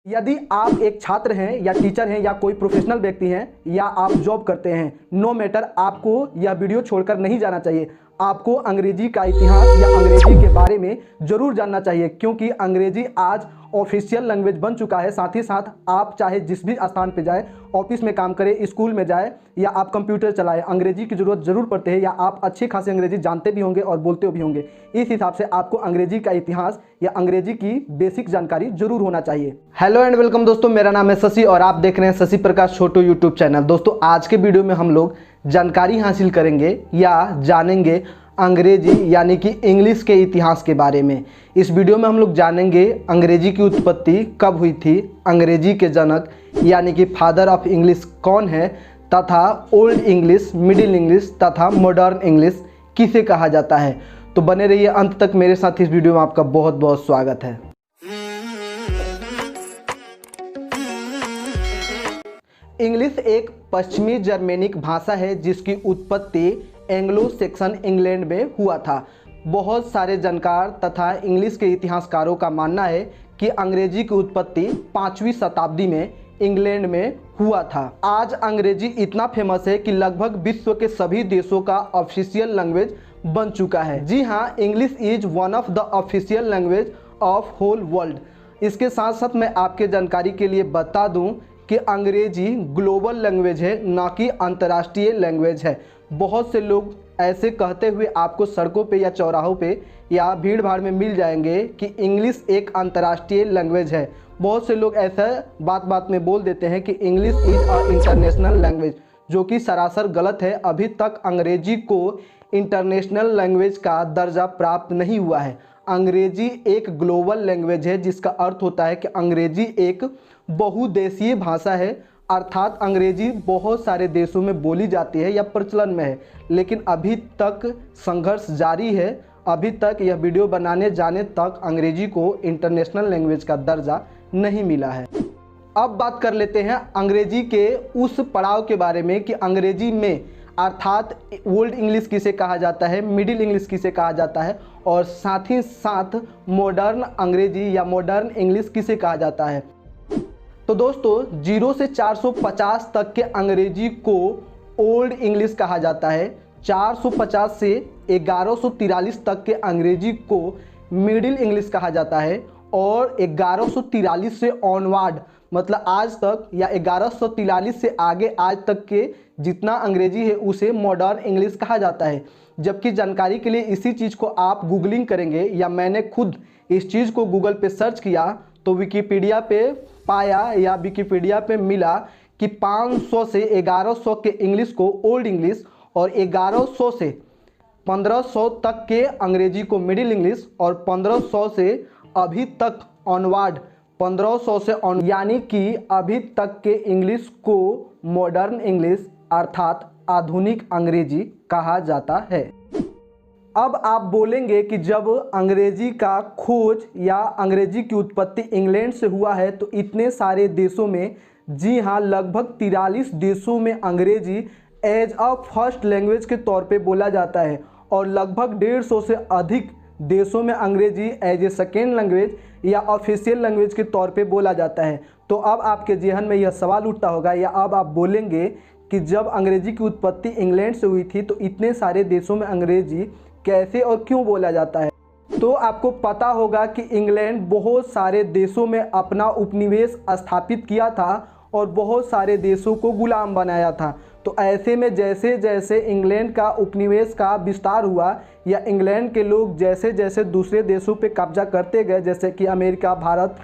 यदि आप एक छात्र हैं या टीचर हैं या कोई प्रोफेशनल व्यक्ति हैं या आप जॉब करते हैं, नो मैटर, आपको यह वीडियो छोड़कर नहीं जाना चाहिए। आपको अंग्रेजी का इतिहास या अंग्रेजी के बारे में ज़रूर जानना चाहिए, क्योंकि अंग्रेजी आज ऑफिशियल लैंग्वेज बन चुका है। साथ ही साथ आप चाहे जिस भी स्थान पे जाए, ऑफिस में काम करें, स्कूल में जाए या आप कंप्यूटर चलाएं, अंग्रेजी की ज़रूरत ज़रूर पड़ती है, या आप अच्छी खासी अंग्रेजी जानते भी होंगे और बोलते भी होंगे। इस हिसाब से आपको अंग्रेजी का इतिहास या अंग्रेजी की बेसिक जानकारी जरूर होना चाहिए। हेलो एंड वेलकम दोस्तों, मेरा नाम है शशि और आप देख रहे हैं शशि प्रकाश छोटू यूट्यूब चैनल। दोस्तों, आज के वीडियो में हम लोग जानकारी हासिल करेंगे या जानेंगे अंग्रेजी यानी कि इंग्लिश के इतिहास के बारे में। इस वीडियो में हम लोग जानेंगे अंग्रेजी की उत्पत्ति कब हुई थी, अंग्रेजी के जनक यानी कि फादर ऑफ इंग्लिश कौन है, तथा ओल्ड इंग्लिश, मिडिल इंग्लिश तथा मॉडर्न इंग्लिश किसे कहा जाता है। तो बने रहिए अंत तक मेरे साथ। इस वीडियो में आपका बहुत बहुत स्वागत है। इंग्लिश एक पश्चिमी जर्मेनिक भाषा है जिसकी उत्पत्ति एंग्लो सेक्सन इंग्लैंड में हुआ था। बहुत सारे जानकार तथा इंग्लिश के इतिहासकारों का मानना है कि अंग्रेजी की उत्पत्ति 5वीं शताब्दी में इंग्लैंड में हुआ था। आज अंग्रेजी इतना फेमस है कि लगभग विश्व के सभी देशों का ऑफिशियल लैंग्वेज बन चुका है। जी हाँ, English is one of the official language of whole world. इसके साथ साथ मैं आपके जानकारी के लिए बता दूं कि अंग्रेजी ग्लोबल लैंग्वेज है, ना कि अंतर्राष्ट्रीय लैंग्वेज है। बहुत से लोग ऐसे कहते हुए आपको सड़कों पे या चौराहों पे या भीड़ भाड़ में मिल जाएंगे कि इंग्लिश एक अंतर्राष्ट्रीय लैंग्वेज है। बहुत से लोग ऐसा बात बात में बोल देते हैं कि English is a international language, जो कि सरासर गलत है। अभी तक अंग्रेजी को इंटरनेशनल लैंग्वेज का दर्जा प्राप्त नहीं हुआ है। अंग्रेजी एक ग्लोबल लैंग्वेज है, जिसका अर्थ होता है कि अंग्रेजी एक बहुदेशीय भाषा है, अर्थात अंग्रेजी बहुत सारे देशों में बोली जाती है या प्रचलन में है, लेकिन अभी तक संघर्ष जारी है। अभी तक यह वीडियो बनाने जाने तक अंग्रेजी को इंटरनेशनल लैंग्वेज का दर्जा नहीं मिला है। अब बात कर लेते हैं अंग्रेजी के उस पड़ाव के बारे में कि अंग्रेजी में अर्थात ओल्ड इंग्लिश किसे कहा जाता है, मिडिल इंग्लिश किसे कहा जाता है, और साथ ही साथ मॉडर्न अंग्रेजी या मॉडर्न इंग्लिश किसे कहा जाता है। तो दोस्तों, 0 से 450 तक के अंग्रेजी को ओल्ड इंग्लिश कहा जाता है। 450 से 1143 तक के अंग्रेजी को मिडिल इंग्लिश कहा जाता है, और 1143 से ऑनवर्ड मतलब आज तक या 1143 से आगे आज तक के जितना अंग्रेजी है उसे मॉडर्न इंग्लिश कहा जाता है। जबकि जानकारी के लिए इसी चीज़ को आप गूगलिंग करेंगे, या मैंने खुद इस चीज़ को गूगल पे सर्च किया तो विकिपीडिया पे पाया या विकिपीडिया पे मिला कि 500 से 1100 के इंग्लिश को ओल्ड इंग्लिश, और 1100 से 1500 तक के अंग्रेजी को मिडिल इंग्लिश, और 1500 से अभी तक ऑनवर्ड 1500 से ऑन यानी कि अभी तक के इंग्लिश को मॉडर्न इंग्लिश अर्थात आधुनिक अंग्रेजी कहा जाता है। अब आप बोलेंगे कि जब अंग्रेजी का खोज या अंग्रेजी की उत्पत्ति इंग्लैंड से हुआ है तो इतने सारे देशों में, जी हाँ, लगभग 43 देशों में अंग्रेजी एज अ फर्स्ट लैंग्वेज के तौर पे बोला जाता है, और लगभग 150 से अधिक देशों में अंग्रेजी एज ए सेकेंड लैंग्वेज या ऑफिशियल लैंग्वेज के तौर पे बोला जाता है। तो अब आपके जेहन में यह सवाल उठता होगा, या अब आप बोलेंगे कि जब अंग्रेजी की उत्पत्ति इंग्लैंड से हुई थी तो इतने सारे देशों में अंग्रेजी कैसे और क्यों बोला जाता है। तो आपको पता होगा कि इंग्लैंड बहुत सारे देशों में अपना उपनिवेश स्थापित किया था और बहुत सारे देशों को गुलाम बनाया था। तो ऐसे में जैसे जैसे इंग्लैंड का उपनिवेश का विस्तार हुआ, या इंग्लैंड के लोग जैसे जैसे दूसरे देशों पे कब्जा करते गए, जैसे कि अमेरिका, भारत,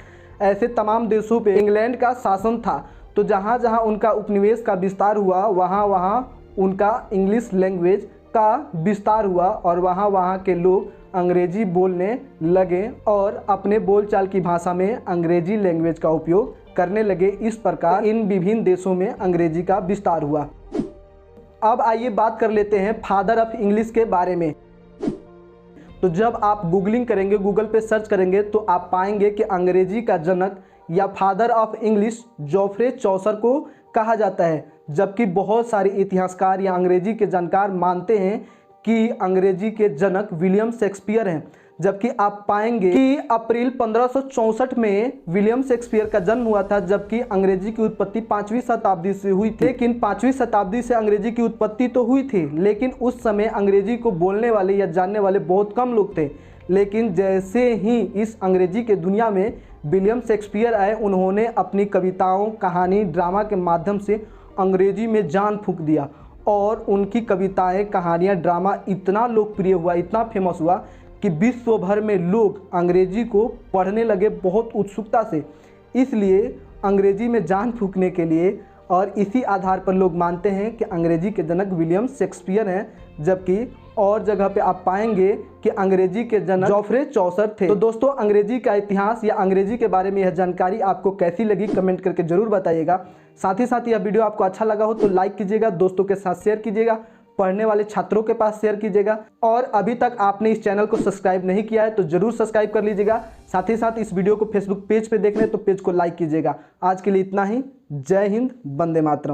ऐसे तमाम देशों पे इंग्लैंड का शासन था। तो जहाँ जहाँ उनका उपनिवेश का विस्तार हुआ, वहाँ वहाँ उनका इंग्लिश लैंग्वेज का विस्तार हुआ, और वहाँ वहाँ के लोग अंग्रेजी बोलने लगे और अपने बोलचाल की भाषा में अंग्रेजी लैंग्वेज का उपयोग करने लगे। इस प्रकार इन विभिन्न देशों में अंग्रेजी का विस्तार हुआ। अब आइए बात कर लेते हैं फादर ऑफ इंग्लिश के बारे में। तो जब आप गूगलिंग करेंगे, गूगल पे सर्च करेंगे, तो आप पाएंगे कि अंग्रेजी का जनक या फादर ऑफ इंग्लिश जोफ्रे चौसर को कहा जाता है। जबकि बहुत सारे इतिहासकार या अंग्रेजी के जानकार मानते हैं कि अंग्रेजी के जनक विलियम शेक्सपियर हैं। जबकि आप पाएंगे कि अप्रैल 1564 में विलियम शेक्सपियर का जन्म हुआ था, जबकि अंग्रेजी की उत्पत्ति 5वीं शताब्दी से हुई थी। लेकिन 5वीं शताब्दी से अंग्रेजी की उत्पत्ति तो हुई थी, लेकिन उस समय अंग्रेजी को बोलने वाले या जानने वाले बहुत कम लोग थे। लेकिन जैसे ही इस अंग्रेजी के दुनिया में विलियम शेक्सपियर आए, उन्होंने अपनी कविताओं, कहानी, ड्रामा के माध्यम से अंग्रेजी में जान फूंक दिया और उनकी कविताएं, कहानियां, ड्रामा इतना लोकप्रिय हुआ, इतना फेमस हुआ कि विश्व भर में लोग अंग्रेजी को पढ़ने लगे बहुत उत्सुकता से। इसलिए अंग्रेजी में जान फूंकने के लिए और इसी आधार पर लोग मानते हैं कि अंग्रेजी के जनक विलियम शेक्सपियर हैं, जबकि और जगह पे आप पाएंगे कि अंग्रेजी के जनक जॉफ्रे चौसर थे। तो दोस्तों, अंग्रेजी का इतिहास या अंग्रेजी के बारे में यह जानकारी आपको कैसी लगी कमेंट करके जरूर बताइएगा। साथ ही साथ यह वीडियो आपको अच्छा लगा हो तो लाइक कीजिएगा, दोस्तों के साथ शेयर कीजिएगा, पढ़ने वाले छात्रों के पास शेयर कीजिएगा और अभी तक आपने इस चैनल को सब्सक्राइब नहीं किया है तो जरूर सब्सक्राइब कर लीजिएगा। साथ ही साथ इस वीडियो को फेसबुक पेज पे देख रहे हैं तो पेज को लाइक कीजिएगा। आज के लिए इतना ही। जय हिंद, वंदे मातरम।